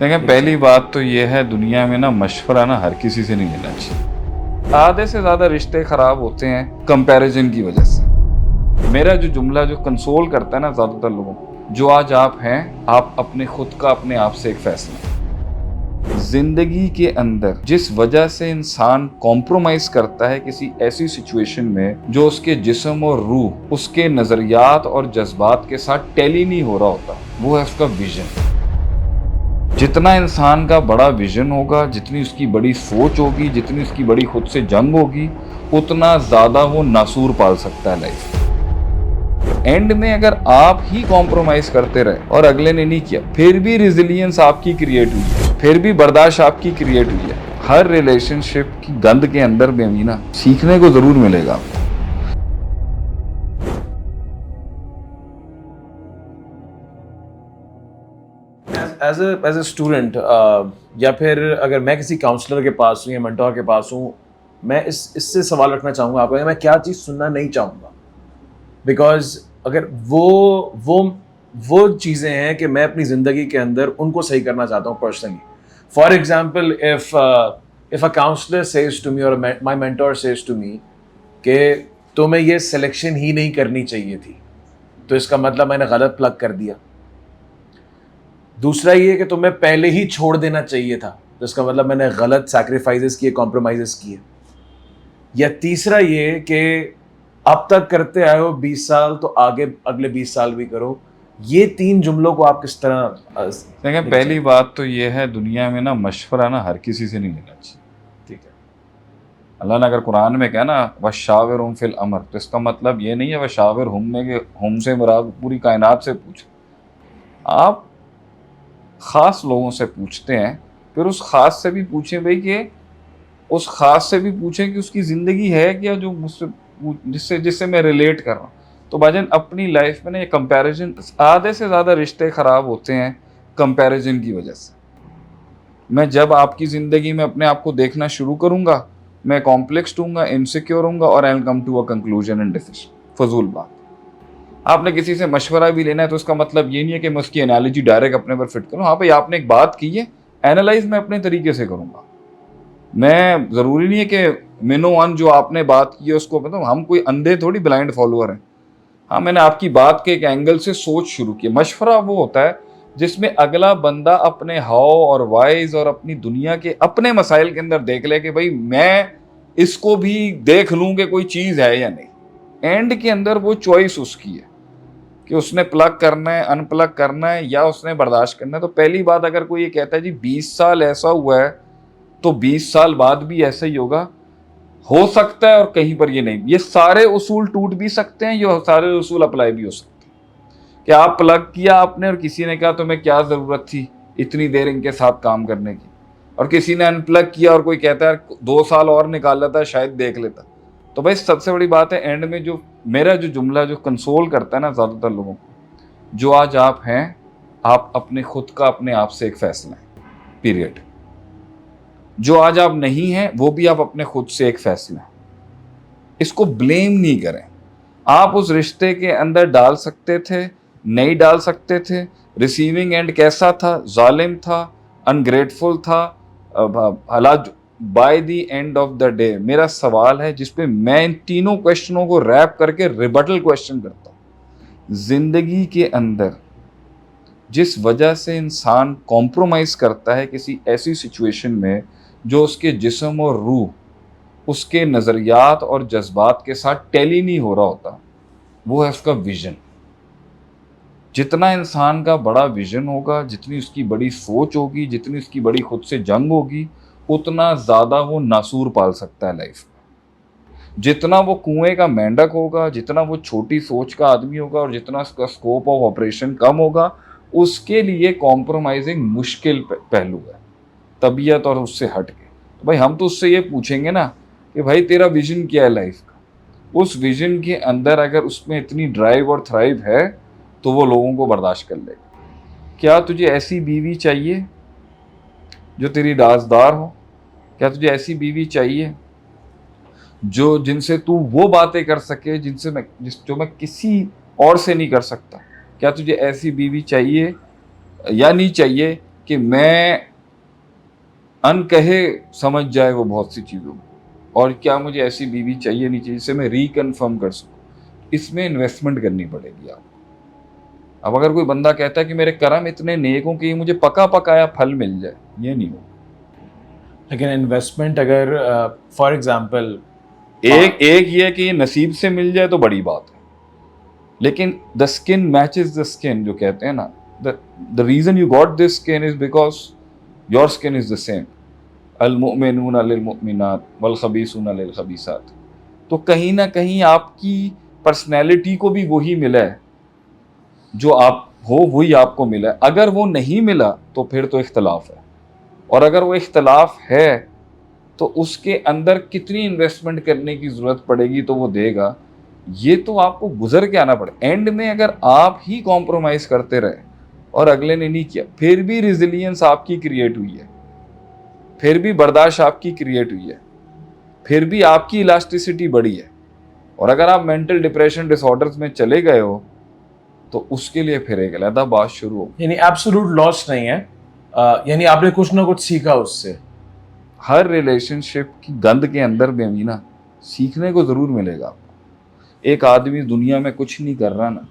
देखें, पहली बात तो ये है, दुनिया में ना मशवरा ना हर किसी से नहीं लेना चाहिए। आधे से ज़्यादा रिश्ते ख़राब होते हैं कंपैरिजन की वजह से। मेरा जो जुमला जो कंसोल करता है ना ज़्यादातर लोगों को, जो आज आप हैं, आप अपने खुद का अपने आप से एक फैसला। ज़िंदगी के अंदर जिस वजह से इंसान कॉम्प्रोमाइज़ करता है किसी ऐसी सिचुएशन में जो उसके जिस्म और रूह, उसके नज़रियात और जज्बात के साथ टैली नहीं हो रहा होता, वो है उसका विजन। जितना इंसान का बड़ा विजन होगा, जितनी उसकी बड़ी सोच होगी, जितनी उसकी बड़ी खुद से जंग होगी, उतना ज़्यादा वो नासूर पाल सकता है लाइफ। एंड में अगर आप ही कॉम्प्रोमाइज़ करते रहे और अगले ने नहीं किया, फिर भी रिजिलियंस आपकी क्रिएट हुई है, फिर भी बर्दाश्त आपकी क्रिएट हुई है। हर रिलेशनशिप की गंद के अंदर में भी ना सीखने को ज़रूर मिलेगा आपको। एज ए स्टूडेंट या फिर अगर मैं किसी काउंसलर के पास हूँ या मेंटोर के पास हूँ, मैं इससे सवाल रखना चाहूँगा आपको, मैं क्या चीज़ सुनना नहीं चाहूँगा। बिकॉज अगर वो चीज़ें हैं कि मैं अपनी ज़िंदगी के अंदर उनको सही करना चाहता हूँ personally. For example, if a counsellor says to me और my mentor says to me कि तुम्हें ये सिलेक्शन ही नहीं करनी चाहिए थी, तो इसका मतलब मैंने गलत प्लग कर दिया। दूसरा ये कि तुम्हें पहले ही छोड़ देना चाहिए था, तो इसका मतलब मैंने गलत सैक्रिफाइसेस किए, कॉम्प्रोमाइजेस किए। या तीसरा ये कि अब तक करते आए हो 20 साल, तो आगे अगले 20 साल भी करो। ये तीन जुमलों को आप किस तरह देखें, पहली बात तो ये है, दुनिया में ना मशवरा ना हर किसी से नहीं लेना चाहिए। ठीक है। अल्लाह ने अगर कुरान में कहा ना वशाविरहुम फिल अमर, तो इसका मतलब ये नहीं है वशाविरहुम में कि हम से मुराद पूरी कायनात से पूछ। आप ख़ास लोगों से पूछते हैं, फिर उस ख़ास से भी पूछें भाई कि उस ख़ास से भी पूछें कि उसकी ज़िंदगी है क्या जो मुझसे जिससे जिससे मैं रिलेट कर रहा हूँ। तो भाईजान अपनी लाइफ में ना ये कंपैरिजन, आधे से ज़्यादा रिश्ते ख़राब होते हैं कंपैरिजन की वजह से। मैं जब आपकी ज़िंदगी में अपने आप को देखना शुरू करूँगा, मैं कॉम्प्लेक्स होऊंगा, इनसिक्योर होऊंगा और I will come to a conclusion and decision. फजूल बात। आपने किसी से मशवरा भी लेना है तो उसका मतलब ये नहीं है कि मैं उसकी एनालॉजी डायरेक्ट अपने पर फिट करूँ। हाँ भाई, आपने एक बात की है, एनालाइज मैं अपने तरीके से करूँगा। मैं ज़रूरी नहीं है कि मिनो वन जो आपने बात की है उसको, मतलब हम कोई अंधे थोड़ी ब्लाइंड फॉलोअर हैं। हाँ, मैंने आपकी बात के एक एंगल से सोच शुरू की। मशवरा वो होता है जिसमें अगला बंदा अपने हाउ और वाइज और अपनी दुनिया के अपने मसाइल के अंदर देख ले कि भाई मैं इसको भी देख लूँ कि कोई चीज़ है या नहीं। एंड के अंदर वो चॉइस उसकी है कि उसने प्लग करना है, अनप्लग करना है या उसने बर्दाश्त करना है। तो पहली बात, अगर कोई ये कहता है जी 20 साल ऐसा हुआ है तो 20 साल बाद भी ऐसा ही होगा, हो सकता है और कहीं पर ये नहीं। ये सारे उसूल टूट भी सकते हैं, ये सारे उसूल अप्लाई भी हो सकते हैं कि आप प्लग किया आपने और किसी ने कहा तुम्हें क्या ज़रूरत थी इतनी देर इनके साथ काम करने की, और किसी ने अनप्लग किया और कोई कहता है 2 साल और निकाल लेता शायद देख लेता। तो भाई सबसे बड़ी बात है, एंड में जो मेरा जो जुमला जो कंसोल करता है ना ज़्यादातर लोगों को, जो आज आप हैं, आप अपने खुद का अपने आप से एक फैसला है, पीरियड। जो आज आप नहीं हैं वो भी आप अपने खुद से एक फैसला है। इसको ब्लेम नहीं करें। आप उस रिश्ते के अंदर डाल सकते थे, नहीं डाल सकते थे। रिसीविंग एंड कैसा था? जालिम था, अनग्रेटफुल था। हालात by the end of the day मेरा सवाल है जिसपे मैं इन तीनों क्वेश्चनों को रैप करके रिबटल क्वेश्चन करता हूँ। जिंदगी के अंदर जिस वजह से इंसान कॉम्प्रोमाइज करता है किसी ऐसी सिचुएशन में जो उसके जिस्म और रूह, उसके नज़रियात और जज्बात के साथ टैली नहीं हो रहा होता, वो है उसका विजन। जितना इंसान का बड़ा विजन होगा, जितनी उसकी बड़ी सोच होगी, जितनी उसकी बड़ी खुद से जंग होगी, उतना ज़्यादा वो नासूर पाल सकता है लाइफ में। जितना वो कुएं का मेंढक होगा, जितना वो छोटी सोच का आदमी होगा और जितना उसका स्कोप ऑफ ऑपरेशन कम होगा, उसके लिए कॉम्प्रोमाइजिंग मुश्किल पहलू है, तबीयत और उससे हट के। तो भाई हम तो उससे ये पूछेंगे ना कि भाई तेरा विजन क्या है लाइफ का। उस विजन के अंदर अगर उसमें इतनी ड्राइव और थ्राइव है तो वो लोगों को बर्दाश्त कर लेगा। क्या तुझे ऐसी बीवी चाहिए जो तेरी राजदार हो? क्या तुझे ऐसी बीवी चाहिए जो जिनसे तू वो बातें कर सके जो मैं किसी और से नहीं कर सकता? क्या तुझे ऐसी बीवी चाहिए या नहीं चाहिए कि मैं अनकहे समझ जाए वो बहुत सी चीज़ों में, और क्या मुझे ऐसी बीवी चाहिए नहीं चाहिए जिसे मैं रिकन्फर्म कर सकूँ, इसमें इन्वेस्टमेंट करनी पड़ेगी आपको। अब अगर कोई बंदा कहता है कि मेरे कर्म इतने नेक हों कि मुझे पका पकाया फल मिल जाए, ये नहीं होगा। लेकिन इन्वेस्टमेंट अगर फॉर एग्जांपल एक एक ये कि नसीब से मिल जाए तो बड़ी बात है, लेकिन the skin matches the skin जो कहते हैं ना, the reason you got this skin is because your skin is the same. अल मुमिनून लिल मुमिनात वल खबीसून लिल खबीसात। तो कहीं ना कहीं आपकी पर्सनैलिटी को भी वही मिला है, जो आप हो वही आपको मिला है। अगर वो नहीं मिला तो फिर तो इख्तलाफ है, और अगर वो इख्तलाफ है तो उसके अंदर कितनी इन्वेस्टमेंट करने की ज़रूरत पड़ेगी तो वो देगा, ये तो आपको गुजर के आना पड़े। एंड में अगर आप ही कॉम्प्रोमाइज़ करते रहे और अगले ने नहीं किया, फिर भी रिजिलियंस आपकी क्रिएट हुई है, फिर भी बर्दाश्त आपकी क्रिएट हुई है, फिर भी आपकी इलास्टिसिटी बढ़ी है। और अगर आप मेंटल डिप्रेशन डिसऑर्डर्स में चले गए हो तो उसके लिए फिर एक अलग बात शुरू हो। यानी एब्सोल्यूट लॉस नहीं है, यानी आपने कुछ ना कुछ सीखा उससे। हर रिलेशनशिप की गंद के अंदर में भी ना सीखने को ज़रूर मिलेगा आपको। एक आदमी दुनिया में कुछ नहीं कर रहा ना,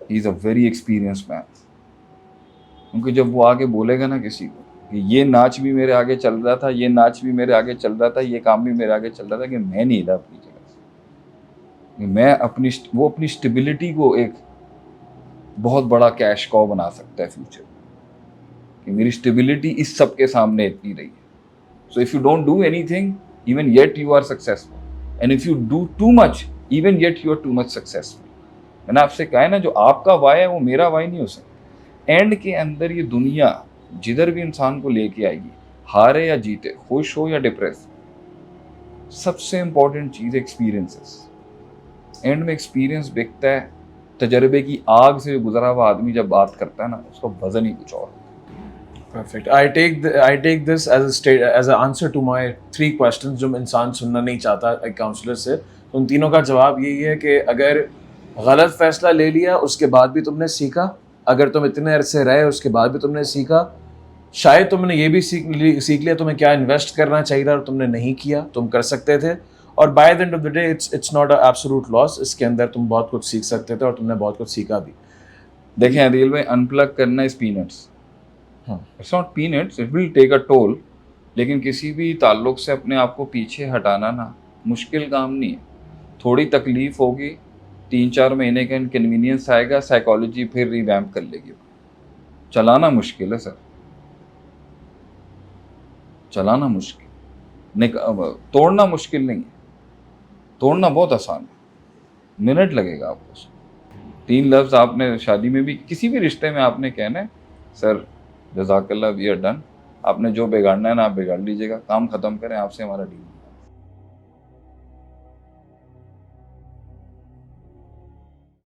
he is a very experience man. क्योंकि जब वो आगे बोलेगा ना किसी को कि ये नाच भी मेरे आगे चल रहा था, ये नाच भी मेरे आगे चल रहा था, ये काम भी मेरे आगे चल रहा था, कि मैं नहीं हिला अपनी जगह से, मैं अपनी स्टेबिलिटी को एक बहुत बड़ा कैश कॉ बना सकता है फ्यूचर में, कि मेरी स्टेबिलिटी इस सब के सामने इतनी रही है। So if you don't do anything even yet you are successful, and if you do too much even yet you are too much successful. मैंने आपसे कहा है ना, जो आपका वाई है वो मेरा वाई नहीं हो सकता। एंड के अंदर ये दुनिया जिधर भी इंसान को लेके आएगी, हारे या जीते, खुश हो या डिप्रेस, सबसे इंपॉर्टेंट चीज़ एक्सपीरियंसेस। एंड में एक्सपीरियंस बिकता है। तजर्बे की आग से गुजरा हुआ आदमी जब बात करता है ना, उसका वजन ही कुछ और। Perfect. I take this as a answer to my 3 questions जो इंसान सुनना नहीं चाहता एक काउंसलर से। तो उन तीनों का जवाब यही है कि अगर गलत फैसला ले लिया उसके बाद भी तुमने सीखा, अगर तुम इतने अरसे रहे उसके बाद भी तुमने सीखा, शायद तुमने ये भी सीख लिया तुम्हें क्या इन्वेस्ट करना चाहिए था और तुमने नहीं किया, तुम कर सकते थे, और by the end of the day it's not a absolute loss. इसके अंदर तुम बहुत कुछ सीख सकते थे और तुमने बहुत कुछ सीखा भी। देखें अदील भाई, अनप्लग करना is peanuts, it's not peanuts, it will take a toll. लेकिन किसी भी ताल्लुक से अपने आप को पीछे हटाना ना मुश्किल काम नहीं है। थोड़ी तकलीफ होगी, 3-4 महीने का इनकन्वीनियंस आएगा, साइकोलॉजी फिर रिवैम्प कर लेगी। चलाना मुश्किल है सर, चलाना मुश्किल, तोड़ना मुश्किल नहीं है। तोड़ना बहुत आसान है, मिनट लगेगा आपको। 3 लफ्ज़ आपने शादी में भी किसी भी रिश्ते में आपने कहना है, सर जज़ाकल्लाह वी आर डन, आपने जो बिगाड़ना है ना आप बिगाड़ लीजिएगा, काम ख़त्म करें, आपसे हमारा डील।